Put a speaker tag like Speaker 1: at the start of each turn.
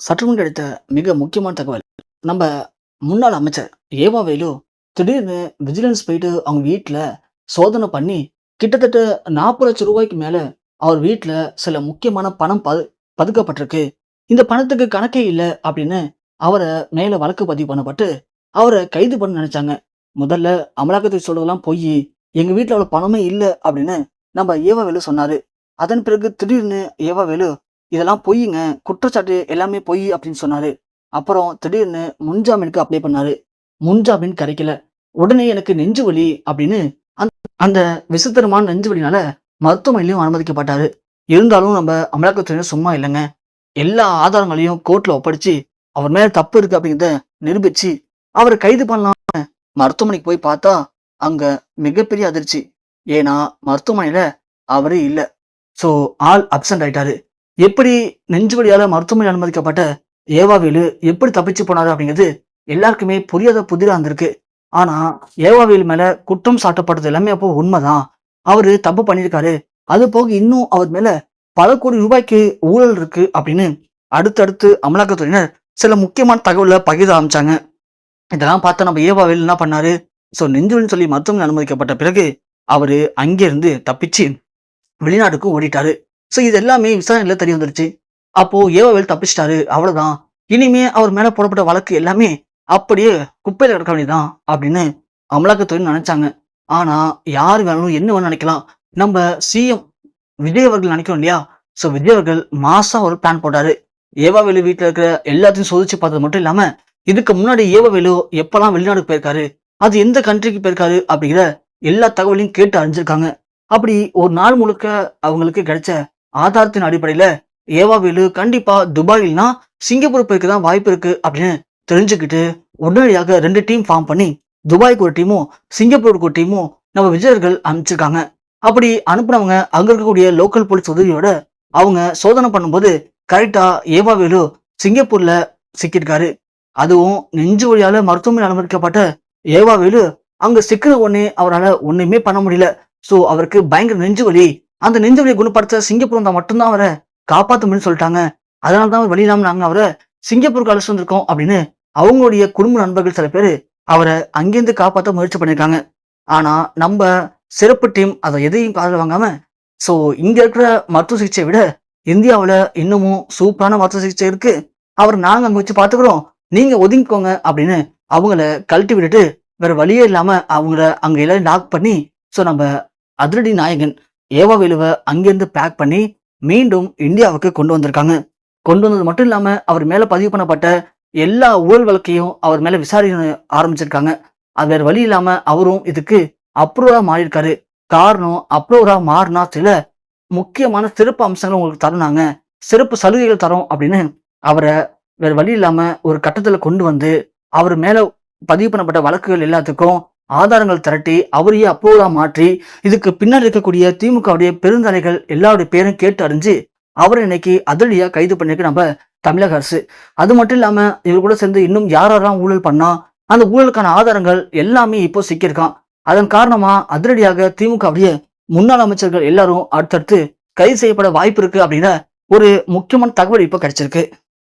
Speaker 1: சற்றுமுன் கிடைத்த மிக முக்கியமான தகவல். நம்ம முன்னாள் அமைச்சர் ஏவா வேலு திடீர்னு விஜிலன்ஸ் போயிட்டு அவங்க வீட்ல சோதனை பண்ணி, கிட்டத்தட்ட ரூ. 40,00,000 மேல அவர் வீட்ல சில முக்கியமான பணம் பதுக்கப்பட்டிருக்கு. இந்த பணத்துக்கு கணக்கே இல்ல அப்படின்னு அவர மேல வழக்கு பதிவு பண்ணப்பட்டு, அவர கைது பண்ண நினைச்சாங்க. முதல்ல அமலாக்கத்துறை சொல்றதெல்லாம் பொய்யி. எங்க வீட்ல அவ்வளவு பணமே இல்ல அப்படின்னு நம்ம ஏவா வேலு சொன்னாரு. அதன் பிறகு திடீர்னு ஏவா வேலு இதெல்லாம் பொய்யுங்க, குற்றச்சாட்டு எல்லாமே பொய் அப்படின்னு சொன்னாரு. அப்புறம் திடீர்னு முன்ஜாமீனுக்கு அப்ளை பண்ணாரு. முன்ஜாமீன் கிடைக்கல. உடனே எனக்கு நெஞ்சு வலி அப்படின்னு அந்த விசித்திரமான நெஞ்சு வலினால மருத்துவமனையிலும் அனுமதிக்கப்பட்டாரு. இருந்தாலும் நம்ம அமலாக்கத்துறையினர் சும்மா இல்லைங்க. எல்லா ஆதாரங்களையும் கோர்ட்ல ஒப்படைச்சு அவர் மேல தப்பு இருக்கு அப்படிங்கிறத நிரூபிச்சு அவரை கைது பண்ணலாம். மருத்துவமனைக்கு போய் பார்த்தா அங்க மிகப்பெரிய அதிர்ச்சி. ஏன்னா மருத்துவமனையில அவரே இல்ல. சோ ஆள் அப்சென்ட் ஆயிட்டாரு. எப்படி நெஞ்சு வலியால மருத்துவமனை அனுமதிக்கப்பட்ட ஏவாவேலு எப்படி தப்பிச்சு போனாரு அப்படிங்கிறது எல்லாருக்குமே புரியாத புதிரா இருந்திருக்கு. ஆனா ஏவாவேலு மேல குற்றம் சாட்டப்பட்டது எல்லாமே அப்போ உண்மைதான். அவரு தப்பு பண்ணியிருக்காரு. அது போக இன்னும் அவர் மேல பல கோடி ரூபாய்க்கு ஊழல் இருக்கு அப்படின்னு அடுத்தடுத்து அமலாக்கத்துறையினர் சில முக்கியமான தகவலை பகிர ஆரம்பிச்சாங்க. இதெல்லாம் பார்த்தா நம்ம ஏவாவேலு என்ன பண்ணாரு? ஸோ நெஞ்சுவலின்னு சொல்லி மருத்துவமனை அனுமதிக்கப்பட்ட பிறகு அவரு அங்கிருந்து தப்பிச்சு வெளிநாட்டுக்கு ஓடிட்டாரு. ஸோ இது எல்லாமே விசாரணையில தெரிய வந்துருச்சு. அப்போ ஏவாவேல் தப்பிச்சிட்டாரு, அவ்வளவுதான். இனிமே அவர் மேல போடப்பட்ட வழக்கு எல்லாமே அப்படியே குப்பையில கிடக்க வேண்டியதான் அப்படின்னு அமலாக்கத்துறை நினைச்சாங்க. ஆனா யார் வேணாலும் என்ன வேணும் நினைக்கலாம். நம்ம சிஎம் விஜய் அவர்கள் நினைக்கிறோம் இல்லையா? ஸோ விஜய் அவர்கள் மாசா ஒரு பிளான் போட்டாரு. ஏவாவேலு வீட்டுல இருக்கிற எல்லாத்தையும் சோதிச்சு பார்த்தது மட்டும் இல்லாம, இதுக்கு முன்னாடி ஏவாவேலு எப்பெல்லாம் வெளிநாடுக்கு போயிருக்காரு, அது எந்த கண்ட்ரிக்கு போயிருக்காரு அப்படிங்கிற எல்லா தகவலையும் கேட்டு அறிஞ்சிருக்காங்க. அப்படி ஒரு நாள் முழுக்க அவங்களுக்கு கிடைச்ச ஆதாரத்தின் அடிப்படையில ஏவாவேலு கண்டிப்பா துபாயில்னா சிங்கப்பூர் போய்க்கு தான் வாய்ப்பு இருக்கு அப்படின்னு தெரிஞ்சுக்கிட்டு உடனடியாக 2 டீம் ஃபார்ம் பண்ணி துபாய்க்கு ஒரு டீமும் சிங்கப்பூருக்கு ஒரு டீமும் நம்ம விஜயர்கள் அனுப்பிச்சிருக்காங்க. அப்படி அனுப்புனவங்க அங்க இருக்கக்கூடிய லோக்கல் போலீஸ் உதவியோட அவங்க சோதனை பண்ணும்போது கரெக்டா ஏவாவேலு சிங்கப்பூர்ல சிக்கியிருக்காரு. அதுவும் நெஞ்சு வழியால மருத்துவமனை அனுமதிக்கப்பட்ட ஏவாவேலு அங்க சிக்கின உடனே அவரால் ஒண்ணுமே பண்ண முடியல. சோ அவருக்கு பயங்கர நெஞ்சு வலி. அந்த நெஞ்சு வலியை குணப்படுத்த சிங்கப்பூர் வந்தா மட்டும்தான் அவரை காப்பாற்ற முடியும்னு சொல்லிட்டாங்க. அதனாலதான் அவர் வழி இல்லாம நாங்க அவரை சிங்கப்பூருக்கு அழைச்சு வந்திருக்கோம் அப்படின்னு அவங்களுடைய குடும்ப நண்பர்கள் சில பேர் அவரை அங்கேருந்து காப்பாற்ற முயற்சி பண்ணியிருக்காங்க. ஆனா நம்ம சிறப்பு டீம் அதை எதையும் காதல வாங்காம, சோ இங்க இருக்கிற மருத்துவ சிகிச்சையை விட இந்தியாவில் இன்னமும் சூப்பரான மருத்துவ சிகிச்சை இருக்கு, அவர் நாங்க அங்க வச்சு பாத்துக்கிறோம், நீங்க ஒதுங்கிக்கோங்க அப்படின்னு அவங்கள கழட்டி விட்டுட்டு வேற வழியே இல்லாம அவங்கள அங்க எல்லாரும் லாக் பண்ணி, சோ நம்ம அதிரடி நாயகன் ஏவாவேலுவை அங்கிருந்து பேக் பண்ணி மீண்டும் இந்தியாவுக்கு கொண்டு வந்திருக்காங்க. கொண்டு வந்தது மட்டும் இல்லாம அவர் மேல பதிவு பண்ணப்பட்ட எல்லா ஊழல் வழக்கையும் அவர் மேல விசாரணை ஆரம்பிச்சிருக்காங்க. அது வேற வழி இல்லாம அவரும் இதுக்கு அப்ரூவரா மாறியிருக்காரு. காரணம், அப்ரூவரா மாறினா சில முக்கியமான சிறப்பு அம்சங்கள் உங்களுக்கு தருனாங்க, சிறப்பு சலுகைகள் தரோம் அப்படின்னு அவரை வேற வழி இல்லாம ஒரு கட்டத்துல கொண்டு வந்து அவர் மேல பதிவு பண்ணப்பட்ட வழக்குகள் எல்லாத்துக்கும் ஆதாரங்கள் திரட்டி அவரையே அப்ரூவலா மாற்றி இதுக்கு பின்னாடி இருக்கக்கூடிய திமுகவுடைய பெருந்தலைகள் எல்லாருடைய பேரும் கேட்டு அறிஞ்சு அவரை இன்னைக்கு அதிரடியா கைது பண்ணிருக்கு நம்ம தமிழக அரசு. அது மட்டும் இல்லாம இவர் கூட சேர்ந்து இன்னும் யாரெல்லாம் ஊழல் பண்ணா அந்த ஊழலுக்கான ஆதாரங்கள் எல்லாமே இப்போ சிக்கியிருக்கான். அதன் காரணமா அதிரடியாக திமுகவுடைய முன்னாள் அமைச்சர்கள் எல்லாரும் அடுத்தடுத்து கைது செய்யப்பட வாய்ப்பு இருக்கு அப்படிங்கிற ஒரு முக்கியமான தகவல் இப்போ கிடைச்சிருக்கு.